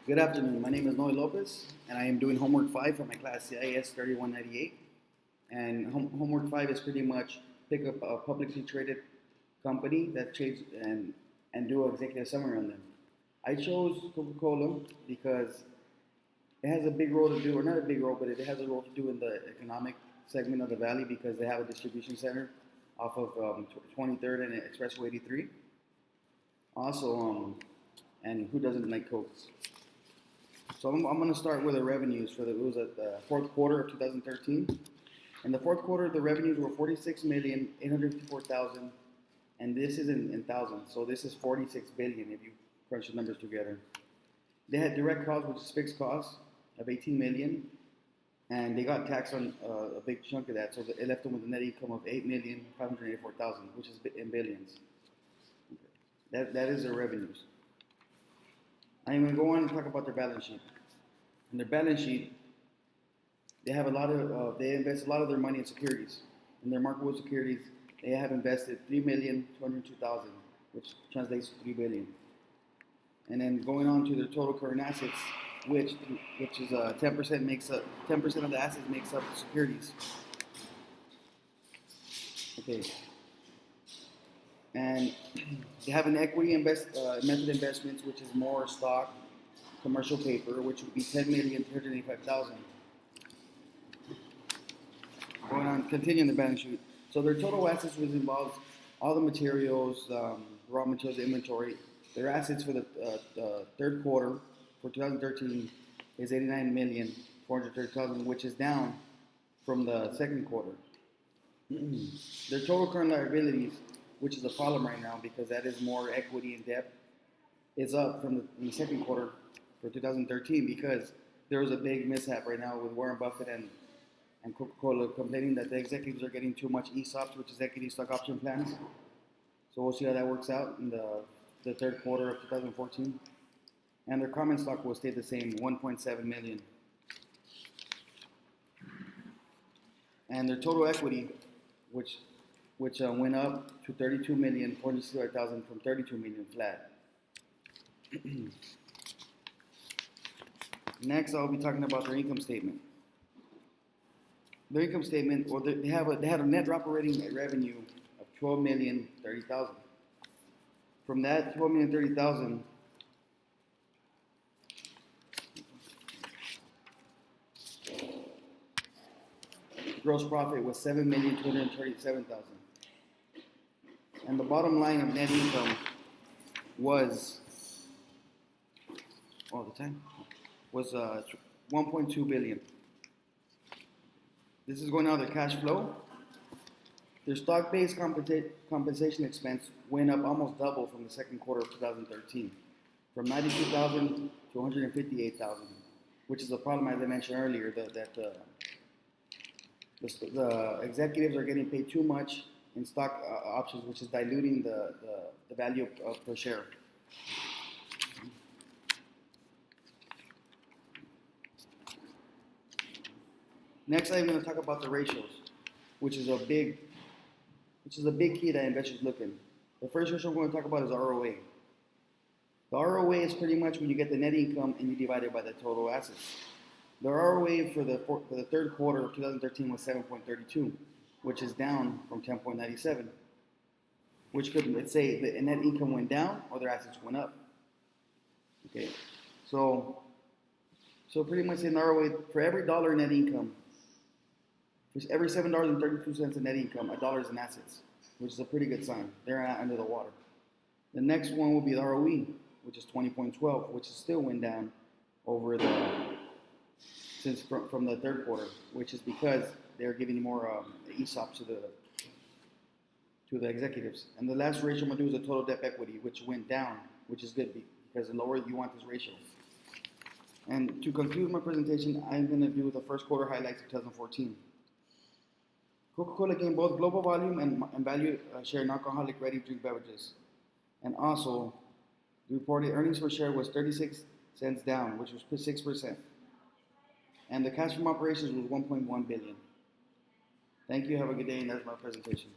Good afternoon. My name is Noe Lopez, and I am doing homework 5 for my class CIS 3198. And homework 5 is pretty much pick up a publicly traded company that trades and do an executive summary on them. I chose Coca-Cola because it has a big role to do, or not a big role, but it has a role to do in the economic segment of the valley because they have a distribution center off of 23rd and Expressway 83. Also, and who doesn't like Coke? So I'm going to start with the revenues for it was at the fourth quarter of 2013. In the fourth quarter, the revenues were 46,854,000, and this is in thousands. So this is 46 billion if you crunch the numbers together. They had direct costs, which is fixed costs, of 18 million, and they got taxed on a big chunk of that. So it left them with a net income of 8,584,000, which is in billions. That is their revenues. I'm going to go on and talk about their balance sheet. In their balance sheet, they have they invest a lot of their money in securities. In their marketable securities, they have invested 3,202,000, which translates to 3 billion. And then going on to their total current assets, which is 10% makes up 10% of the assets makes up securities. Okay. And they have an equity method investments, which is more stock, commercial paper, which would be 10,385,000. Going on, continuing the balance sheet. So their total assets which involves all the materials, raw materials, inventory. Their assets for the third quarter for 2013 is 89,430,000, which is down from the second quarter. Their total current liabilities, which is a problem right now because that is more equity and debt, is up from the second quarter for 2013 because there was a big mishap right now with Warren Buffett and Coca-Cola complaining that the executives are getting too much ESOPs, which is equity stock option plans. So we'll see how that works out in the third quarter of 2014. And their common stock will stay the same, 1.7 million. And their total equity, which went up to 32,465,000 from 32 million flat. Next, I'll be talking about their income statement. Their income statement, or they had a net operating revenue of 12,030,000. From that 12,030,000, gross profit was 7,237,000. And the bottom line of net income was, all the time, was 1.2 billion. This is going out of their cash flow. Their stock-based compensation expense went up almost double from the second quarter of 2013, from 92,000 to 158,000, which is a problem, as I mentioned earlier, that the executives are getting paid too much in stock options, which is diluting the value per share. Next, I'm going to talk about the ratios, which is a big key that investors look in. The first ratio I'm going to talk about is ROA. The ROA is pretty much when you get the net income and you divide it by the total assets. The ROA for the third quarter of 2013 was 7.32, which is down from 10.97, which could, let's say, the net income went down or their assets went up. Okay, so pretty much in ROA, for every dollar net income, for every $7.32 in net income, $1 is in assets, which is a pretty good sign. They're under the water. The next one will be the ROE, which is 20.12, which still went down over from the third quarter, which is because they're giving more ESOP to the executives. And the last ratio I'm going to do is the total debt equity, which went down, which is good because the lower you want this ratio. And to conclude my presentation, I'm going to do the first quarter highlights of 2014. Coca-Cola gained both global volume and value share in alcoholic ready-to-drink beverages. And also, the reported earnings per share was 36 cents down, which was 6%. And the cash from operations was 1.1 billion. Thank you. Have a good day. And that's my presentation.